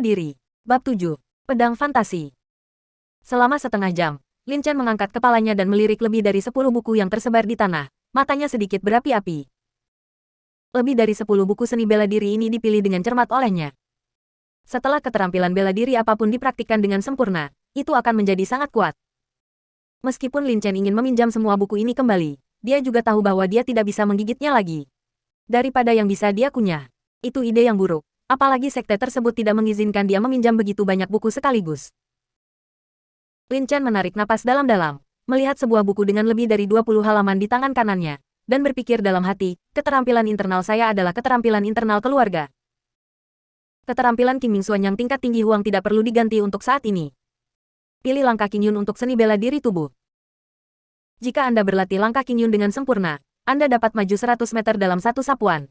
Diri. Bab 7. Pedang Fantasi. Selama setengah jam, Lin Chen mengangkat kepalanya dan melirik lebih dari 10 buku yang tersebar di tanah. Matanya sedikit berapi-api. Lebih dari 10 buku seni bela diri ini dipilih dengan cermat olehnya. Setelah keterampilan bela diri apapun dipraktikkan dengan sempurna, itu akan menjadi sangat kuat. Meskipun Lin Chen ingin meminjam semua buku ini kembali, dia juga tahu bahwa dia tidak bisa menggigitnya lagi. Daripada yang bisa dia kunyah, itu ide yang buruk. Apalagi sekte tersebut tidak mengizinkan dia meminjam begitu banyak buku sekaligus. Lin Chen menarik napas dalam-dalam, melihat sebuah buku dengan lebih dari 20 halaman di tangan kanannya, dan berpikir dalam hati, keterampilan internal saya adalah keterampilan internal keluarga. Keterampilan Qing Ming Xuan yang tingkat tinggi Huang tidak perlu diganti untuk saat ini. Pilih langkah Qing Yun untuk seni bela diri tubuh. Jika Anda berlatih langkah Qing Yun dengan sempurna, Anda dapat maju 100 meter dalam satu sapuan.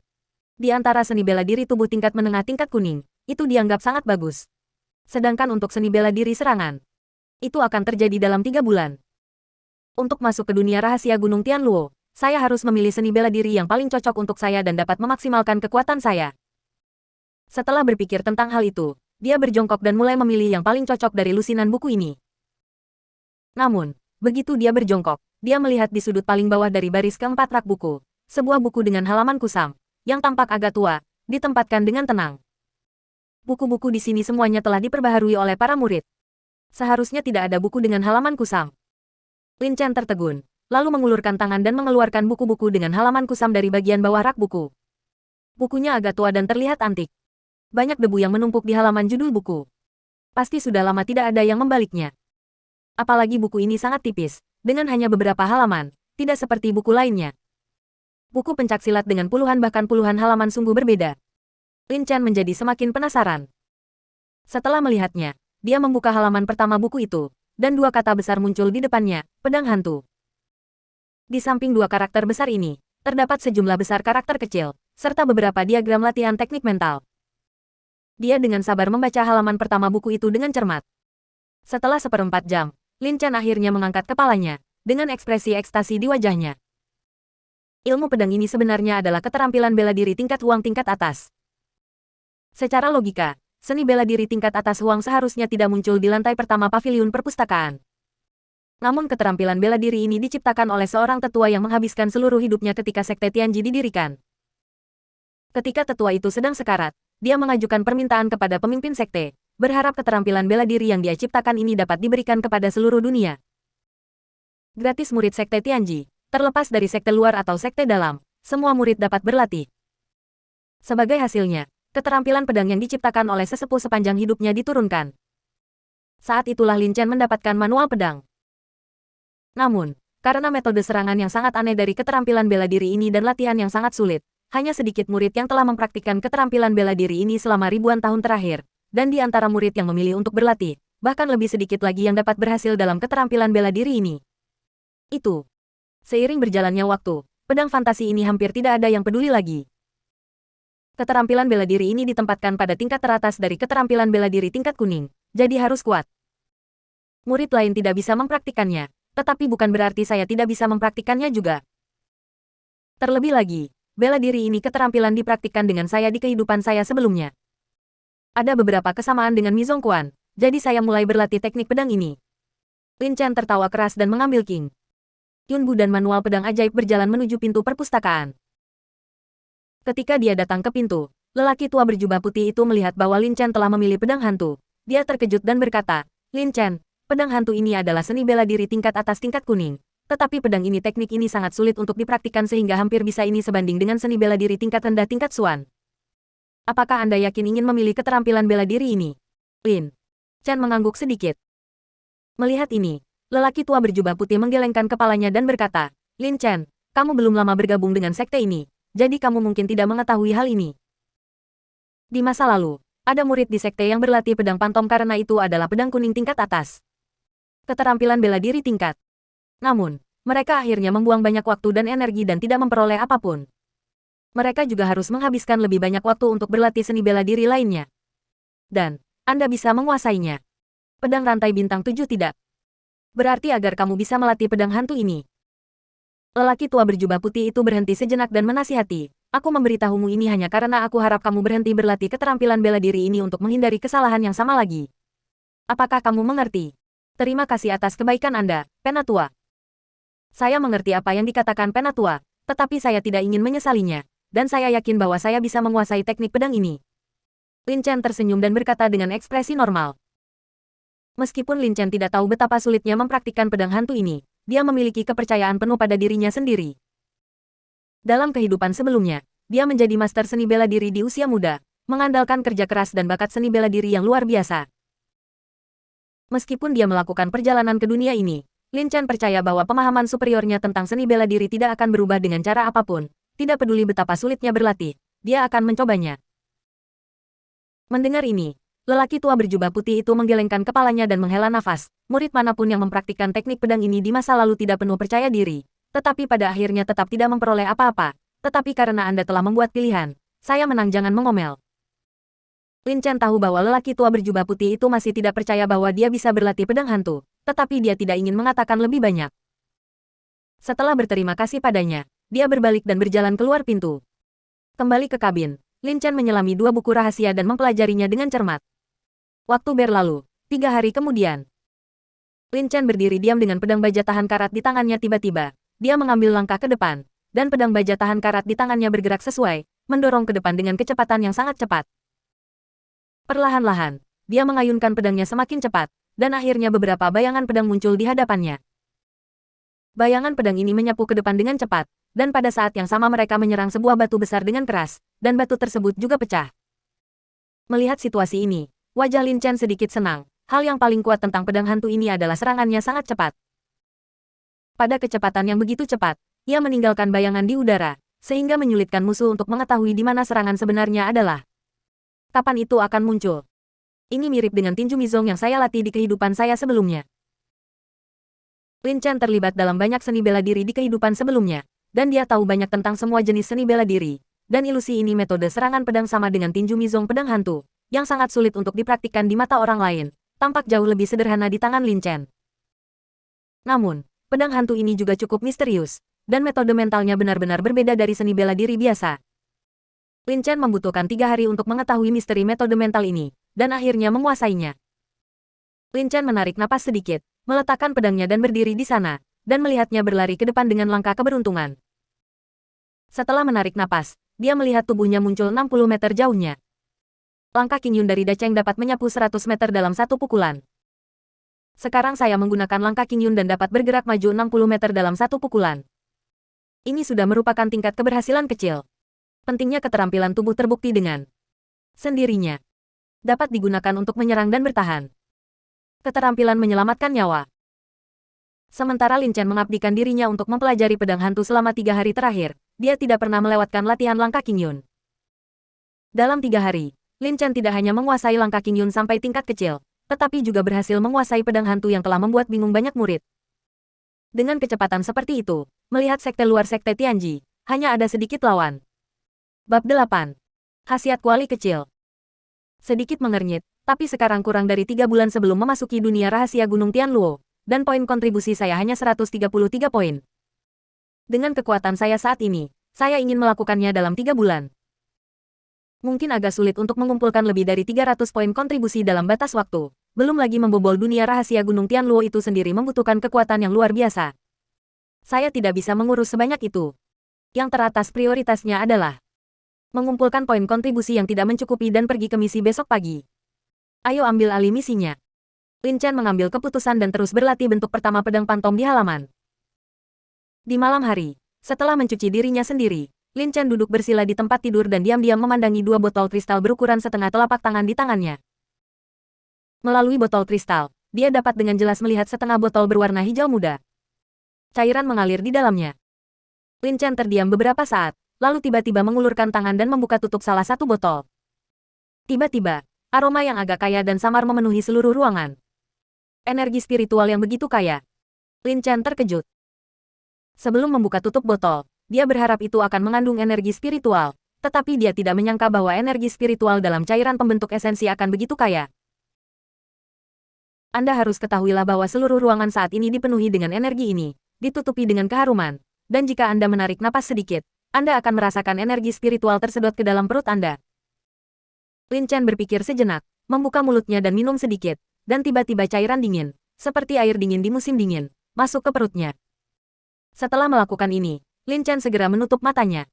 Di antara seni bela diri tubuh tingkat menengah tingkat kuning, itu dianggap sangat bagus. Sedangkan untuk seni bela diri serangan, itu akan terjadi dalam 3 bulan. Untuk masuk ke dunia rahasia Gunung Tianluo, saya harus memilih seni bela diri yang paling cocok untuk saya dan dapat memaksimalkan kekuatan saya. Setelah berpikir tentang hal itu, dia berjongkok dan mulai memilih yang paling cocok dari lusinan buku ini. Namun, begitu dia berjongkok, dia melihat di sudut paling bawah dari baris keempat rak buku, sebuah buku dengan halaman kusam, yang tampak agak tua, ditempatkan dengan tenang. Buku-buku di sini semuanya telah diperbaharui oleh para murid. Seharusnya tidak ada buku dengan halaman kusam. Lin Chen tertegun, lalu mengulurkan tangan dan mengeluarkan buku-buku dengan halaman kusam dari bagian bawah rak buku. Bukunya agak tua dan terlihat antik. Banyak debu yang menumpuk di halaman judul buku. Pasti sudah lama tidak ada yang membaliknya. Apalagi buku ini sangat tipis, dengan hanya beberapa halaman, tidak seperti buku lainnya. Buku pencaksilat dengan puluhan bahkan puluhan halaman sungguh berbeda. Lin Chen menjadi semakin penasaran. Setelah melihatnya, dia membuka halaman pertama buku itu, dan 2 kata besar muncul di depannya, pedang hantu. Di samping 2 karakter besar ini, terdapat sejumlah besar karakter kecil, serta beberapa diagram latihan teknik mental. Dia dengan sabar membaca halaman pertama buku itu dengan cermat. Setelah 1/4 jam, Lin Chen akhirnya mengangkat kepalanya, dengan ekspresi ekstasi di wajahnya. Ilmu pedang ini sebenarnya adalah keterampilan bela diri tingkat Huang tingkat atas. Secara logika, seni bela diri tingkat atas Huang seharusnya tidak muncul di lantai pertama paviliun perpustakaan. Namun keterampilan bela diri ini diciptakan oleh seorang tetua yang menghabiskan seluruh hidupnya ketika sekte Tianji didirikan. Ketika tetua itu sedang sekarat, dia mengajukan permintaan kepada pemimpin sekte, berharap keterampilan bela diri yang dia ciptakan ini dapat diberikan kepada seluruh dunia. Gratis murid sekte Tianji. Terlepas dari sekte luar atau sekte dalam, semua murid dapat berlatih. Sebagai hasilnya, keterampilan pedang yang diciptakan oleh sesepuh sepanjang hidupnya diturunkan. Saat itulah Lin Chen mendapatkan manual pedang. Namun, karena metode serangan yang sangat aneh dari keterampilan bela diri ini dan latihan yang sangat sulit, hanya sedikit murid yang telah mempraktikkan keterampilan bela diri ini selama ribuan tahun terakhir, dan di antara murid yang memilih untuk berlatih, bahkan lebih sedikit lagi yang dapat berhasil dalam keterampilan bela diri ini. Itu. Seiring berjalannya waktu, pedang fantasi ini hampir tidak ada yang peduli lagi. Keterampilan bela diri ini ditempatkan pada tingkat teratas dari keterampilan bela diri tingkat kuning, jadi harus kuat. Murid lain tidak bisa mempraktikannya, tetapi bukan berarti saya tidak bisa mempraktikannya juga. Terlebih lagi, bela diri ini keterampilan dipraktikkan dengan saya di kehidupan saya sebelumnya. Ada beberapa kesamaan dengan Mi Zongquan, jadi saya mulai berlatih teknik pedang ini. Lin Chen tertawa keras dan mengambil Qing Yunbu dan manual pedang ajaib berjalan menuju pintu perpustakaan. Ketika dia datang ke pintu, lelaki tua berjubah putih itu melihat bahwa Lin Chen telah memilih pedang hantu. Dia terkejut dan berkata, "Lin Chen, pedang hantu ini adalah seni bela diri tingkat atas tingkat kuning. Tetapi pedang ini teknik ini sangat sulit untuk dipraktikkan sehingga hampir bisa ini sebanding dengan seni bela diri tingkat rendah tingkat Xuan. Apakah Anda yakin ingin memilih keterampilan bela diri ini?" Lin Chen mengangguk sedikit. Melihat ini, lelaki tua berjubah putih menggelengkan kepalanya dan berkata, "Lin Chen, kamu belum lama bergabung dengan sekte ini, jadi kamu mungkin tidak mengetahui hal ini. Di masa lalu, ada murid di sekte yang berlatih pedang pantom karena itu adalah pedang kuning tingkat atas. Keterampilan bela diri tingkat. Namun, mereka akhirnya membuang banyak waktu dan energi dan tidak memperoleh apapun. Mereka juga harus menghabiskan lebih banyak waktu untuk berlatih seni bela diri lainnya. Dan, Anda bisa menguasainya. Pedang rantai bintang 7 tidak. Berarti agar kamu bisa melatih pedang hantu ini." Lelaki tua berjubah putih itu berhenti sejenak dan menasihati, Aku memberitahumu ini hanya karena aku harap kamu berhenti berlatih keterampilan bela diri ini untuk menghindari kesalahan yang sama lagi. Apakah kamu mengerti? Terima kasih atas kebaikan Anda, Penatua. Saya mengerti apa yang dikatakan Penatua, tetapi saya tidak ingin menyesalinya, dan saya yakin bahwa saya bisa menguasai teknik pedang ini. Lin Chen tersenyum dan berkata dengan ekspresi normal. Meskipun Lin Chen tidak tahu betapa sulitnya mempraktikkan pedang hantu ini, dia memiliki kepercayaan penuh pada dirinya sendiri. Dalam kehidupan sebelumnya, dia menjadi master seni bela diri di usia muda, mengandalkan kerja keras dan bakat seni bela diri yang luar biasa. Meskipun dia melakukan perjalanan ke dunia ini, Lin Chen percaya bahwa pemahaman superiornya tentang seni bela diri tidak akan berubah dengan cara apapun, tidak peduli betapa sulitnya berlatih, dia akan mencobanya. Mendengar ini, lelaki tua berjubah putih itu menggelengkan kepalanya dan menghela nafas. Murid manapun yang mempraktikkan teknik pedang ini di masa lalu tidak penuh percaya diri, tetapi pada akhirnya tetap tidak memperoleh apa-apa. Tetapi karena Anda telah membuat pilihan, saya menang, jangan mengomel. Lin Chen tahu bahwa lelaki tua berjubah putih itu masih tidak percaya bahwa dia bisa berlatih pedang hantu, tetapi dia tidak ingin mengatakan lebih banyak. Setelah berterima kasih padanya, dia berbalik dan berjalan keluar pintu. Kembali ke kabin, Lin Chen menyelami 2 buku rahasia dan mempelajarinya dengan cermat. Waktu berlalu, 3 hari kemudian. Lin Chen berdiri diam dengan pedang baja tahan karat di tangannya. Tiba-tiba, dia mengambil langkah ke depan, dan pedang baja tahan karat di tangannya bergerak sesuai, mendorong ke depan dengan kecepatan yang sangat cepat. Perlahan-lahan, dia mengayunkan pedangnya semakin cepat, dan akhirnya beberapa bayangan pedang muncul di hadapannya. Bayangan pedang ini menyapu ke depan dengan cepat, dan pada saat yang sama mereka menyerang sebuah batu besar dengan keras, dan batu tersebut juga pecah. Melihat situasi ini, wajah Lin Chen sedikit senang. Hal yang paling kuat tentang pedang hantu ini adalah serangannya sangat cepat. Pada kecepatan yang begitu cepat, ia meninggalkan bayangan di udara, sehingga menyulitkan musuh untuk mengetahui di mana serangan sebenarnya adalah. Kapan itu akan muncul? Ini mirip dengan tinju Mizong yang saya latih di kehidupan saya sebelumnya. Lin Chen terlibat dalam banyak seni bela diri di kehidupan sebelumnya, dan dia tahu banyak tentang semua jenis seni bela diri. Dan ilusi ini metode serangan pedang sama dengan tinju Mizong pedang hantu, yang sangat sulit untuk dipraktikkan di mata orang lain, tampak jauh lebih sederhana di tangan Lin Chen. Namun, pedang hantu ini juga cukup misterius, dan metode mentalnya benar-benar berbeda dari seni bela diri biasa. Lin Chen membutuhkan 3 hari untuk mengetahui misteri metode mental ini, dan akhirnya menguasainya. Lin Chen menarik napas sedikit, meletakkan pedangnya dan berdiri di sana, dan melihatnya berlari ke depan dengan langkah keberuntungan. Setelah menarik napas, dia melihat tubuhnya muncul 60 meter jauhnya. Langkah Qing Yun dari Da Cheng dapat menyapu 100 meter dalam satu pukulan. Sekarang saya menggunakan langkah Qing Yun dan dapat bergerak maju 60 meter dalam satu pukulan. Ini sudah merupakan tingkat keberhasilan kecil. Pentingnya keterampilan tubuh terbukti dengan sendirinya. Dapat digunakan untuk menyerang dan bertahan. Keterampilan menyelamatkan nyawa. Sementara Lin Chen mengabdikan dirinya untuk mempelajari pedang hantu selama 3 hari terakhir, dia tidak pernah melewatkan latihan langkah Qing Yun. Dalam 3 hari, Lin Chen tidak hanya menguasai langkah Qing Yun sampai tingkat kecil, tetapi juga berhasil menguasai pedang hantu yang telah membuat bingung banyak murid. Dengan kecepatan seperti itu, melihat sekte luar sekte Tianji, hanya ada sedikit lawan. Bab 8. Khasiat kuali kecil. Sedikit mengernyit, tapi sekarang kurang dari 3 bulan sebelum memasuki dunia rahasia Gunung Tianluo, dan poin kontribusi saya hanya 133 poin. Dengan kekuatan saya saat ini, saya ingin melakukannya dalam 3 bulan. Mungkin agak sulit untuk mengumpulkan lebih dari 300 poin kontribusi dalam batas waktu. Belum lagi membobol dunia rahasia Gunung Tianluo itu sendiri membutuhkan kekuatan yang luar biasa. Saya tidak bisa mengurus sebanyak itu. Yang teratas prioritasnya adalah mengumpulkan poin kontribusi yang tidak mencukupi dan pergi ke misi besok pagi. Ayo ambil alih misinya. Lin Chen mengambil keputusan dan terus berlatih bentuk pertama pedang pantom di halaman. Di malam hari, setelah mencuci dirinya sendiri, Lin Chen duduk bersila di tempat tidur dan diam-diam memandangi 2 botol kristal berukuran setengah telapak tangan di tangannya. Melalui botol kristal, dia dapat dengan jelas melihat setengah botol berwarna hijau muda. Cairan mengalir di dalamnya. Lin Chen terdiam beberapa saat, lalu tiba-tiba mengulurkan tangan dan membuka tutup salah satu botol. Tiba-tiba, aroma yang agak kaya dan samar memenuhi seluruh ruangan. Energi spiritual yang begitu kaya. Lin Chen terkejut. Sebelum membuka tutup botol, dia berharap itu akan mengandung energi spiritual, tetapi dia tidak menyangka bahwa energi spiritual dalam cairan pembentuk esensi akan begitu kaya. Anda harus ketahuilah bahwa seluruh ruangan saat ini dipenuhi dengan energi ini, ditutupi dengan keharuman, dan jika Anda menarik napas sedikit, Anda akan merasakan energi spiritual tersedot ke dalam perut Anda. Lin Chen berpikir sejenak, membuka mulutnya dan minum sedikit, dan tiba-tiba cairan dingin, seperti air dingin di musim dingin, masuk ke perutnya. Setelah melakukan ini, Lin Chen segera menutup matanya.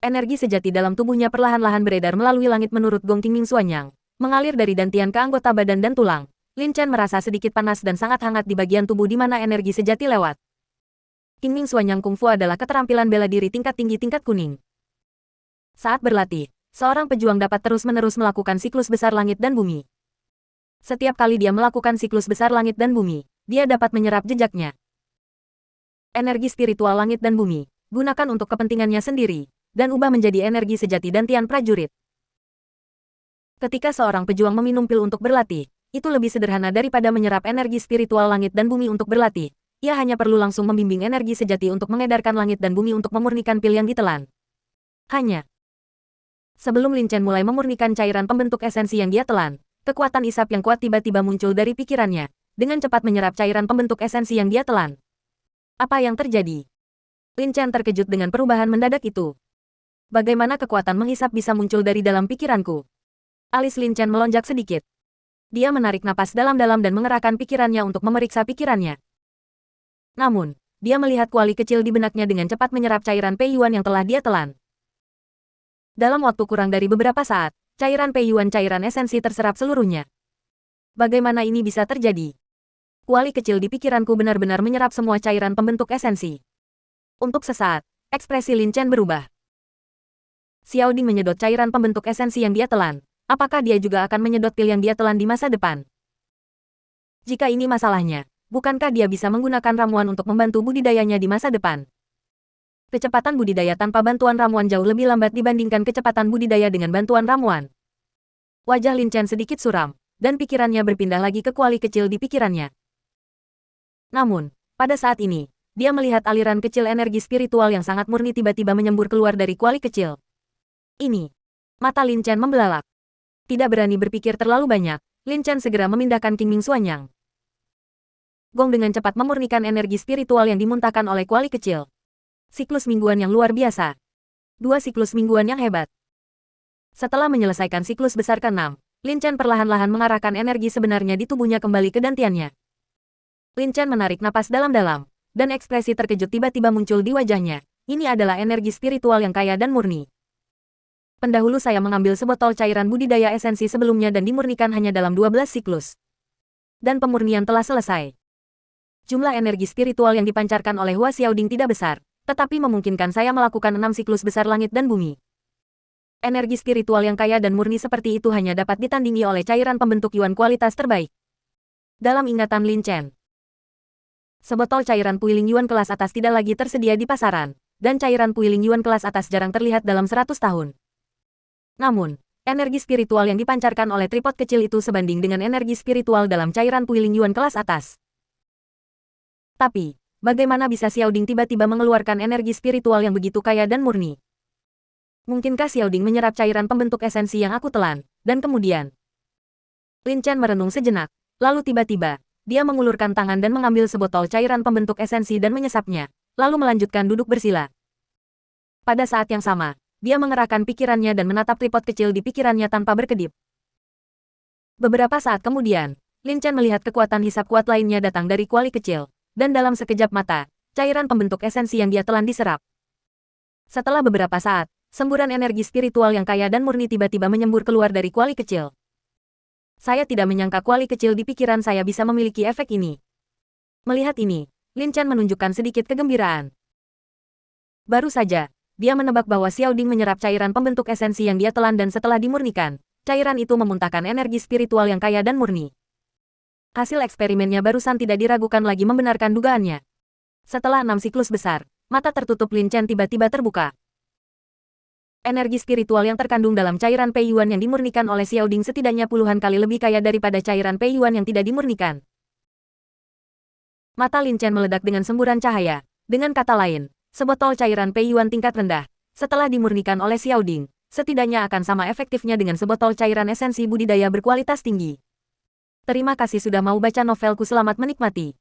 Energi sejati dalam tubuhnya perlahan-lahan beredar melalui langit menurut Gong Qingming Xuanyang, mengalir dari dantian ke anggota badan dan tulang. Lin Chen merasa sedikit panas dan sangat hangat di bagian tubuh di mana energi sejati lewat. Qingming Xuanyang Kungfu adalah keterampilan bela diri tingkat tinggi tingkat kuning. Saat berlatih, seorang pejuang dapat terus-menerus melakukan siklus besar langit dan bumi. Setiap kali dia melakukan siklus besar langit dan bumi, dia dapat menyerap jejaknya. Energi spiritual langit dan bumi, gunakan untuk kepentingannya sendiri, dan ubah menjadi energi sejati dantian prajurit. Ketika seorang pejuang meminum pil untuk berlatih, itu lebih sederhana daripada menyerap energi spiritual langit dan bumi untuk berlatih. Ia hanya perlu langsung membimbing energi sejati untuk mengedarkan langit dan bumi untuk memurnikan pil yang ditelan. Hanya sebelum Lin Chen mulai memurnikan cairan pembentuk esensi yang dia telan, kekuatan isap yang kuat tiba-tiba muncul dari pikirannya, dengan cepat menyerap cairan pembentuk esensi yang dia telan. Apa yang terjadi? Lin Chen terkejut dengan perubahan mendadak itu. Bagaimana kekuatan menghisap bisa muncul dari dalam pikiranku? Alis Lin Chen melonjak sedikit. Dia menarik napas dalam-dalam dan mengerahkan pikirannya untuk memeriksa pikirannya. Namun, dia melihat kuali kecil di benaknya dengan cepat menyerap cairan Pei Yuan yang telah dia telan. Dalam waktu kurang dari beberapa saat, cairan Pei Yuan cairan esensi terserap seluruhnya. Bagaimana ini bisa terjadi? Kuali kecil di pikiranku benar-benar menyerap semua cairan pembentuk esensi. Untuk sesaat, ekspresi Lin Chen berubah. Xiao Ding menyedot cairan pembentuk esensi yang dia telan. Apakah dia juga akan menyedot pil yang dia telan di masa depan? Jika ini masalahnya, bukankah dia bisa menggunakan ramuan untuk membantu budidayanya di masa depan? Kecepatan budidaya tanpa bantuan ramuan jauh lebih lambat dibandingkan kecepatan budidaya dengan bantuan ramuan. Wajah Lin Chen sedikit suram, dan pikirannya berpindah lagi ke kuali kecil di pikirannya. Namun, pada saat ini, dia melihat aliran kecil energi spiritual yang sangat murni tiba-tiba menyembur keluar dari kuali kecil. Ini. Mata Lin Chen membelalak. Tidak berani berpikir terlalu banyak, Lin Chen segera memindahkan Qingming Xuanyang Gong dengan cepat memurnikan energi spiritual yang dimuntahkan oleh kuali kecil. Siklus mingguan yang luar biasa. 2 siklus mingguan yang hebat. Setelah menyelesaikan siklus besar ke-6, Lin Chen perlahan-lahan mengarahkan energi sebenarnya di tubuhnya kembali ke dantiannya. Lin Chen menarik napas dalam-dalam, dan ekspresi terkejut tiba-tiba muncul di wajahnya. Ini adalah energi spiritual yang kaya dan murni. Pendahulu saya mengambil sebotol cairan budidaya esensi sebelumnya dan dimurnikan hanya dalam 12 siklus. Dan pemurnian telah selesai. Jumlah energi spiritual yang dipancarkan oleh Hua Xiaoding tidak besar, tetapi memungkinkan saya melakukan 6 siklus besar langit dan bumi. Energi spiritual yang kaya dan murni seperti itu hanya dapat ditandingi oleh cairan pembentuk yuan kualitas terbaik. Dalam ingatan Lin Chen, sebotol cairan Puiling Yuan kelas atas tidak lagi tersedia di pasaran, dan cairan Puiling Yuan kelas atas jarang terlihat dalam 100 tahun. Namun, energi spiritual yang dipancarkan oleh tripod kecil itu sebanding dengan energi spiritual dalam cairan Puiling Yuan kelas atas. Tapi, bagaimana bisa Xiao Ding tiba-tiba mengeluarkan energi spiritual yang begitu kaya dan murni? Mungkinkah Xiao Ding menyerap cairan pembentuk esensi yang aku telan, dan kemudian? Lin Chen merenung sejenak, lalu tiba-tiba, dia mengulurkan tangan dan mengambil sebotol cairan pembentuk esensi dan menyesapnya, lalu melanjutkan duduk bersila. Pada saat yang sama, dia mengerahkan pikirannya dan menatap tripod kecil di pikirannya tanpa berkedip. Beberapa saat kemudian, Lin Chen melihat kekuatan hisap kuat lainnya datang dari kuali kecil, dan dalam sekejap mata, cairan pembentuk esensi yang dia telan diserap. Setelah beberapa saat, semburan energi spiritual yang kaya dan murni tiba-tiba menyembur keluar dari kuali kecil. Saya tidak menyangka kuali kecil di pikiran saya bisa memiliki efek ini. Melihat ini, Lin Chen menunjukkan sedikit kegembiraan. Baru saja, dia menebak bahwa Xiao Ding menyerap cairan pembentuk esensi yang dia telan dan setelah dimurnikan, cairan itu memuntahkan energi spiritual yang kaya dan murni. Hasil eksperimennya barusan tidak diragukan lagi membenarkan dugaannya. Setelah 6 siklus besar, mata tertutup Lin Chen tiba-tiba terbuka. Energi spiritual yang terkandung dalam cairan Pei Yuan yang dimurnikan oleh Xiao Ding setidaknya puluhan kali lebih kaya daripada cairan Pei Yuan yang tidak dimurnikan. Mata Lin Chen meledak dengan semburan cahaya. Dengan kata lain, sebotol cairan Pei Yuan tingkat rendah, setelah dimurnikan oleh Xiao Ding, setidaknya akan sama efektifnya dengan sebotol cairan esensi budidaya berkualitas tinggi. Terima kasih sudah mau baca novelku, selamat menikmati.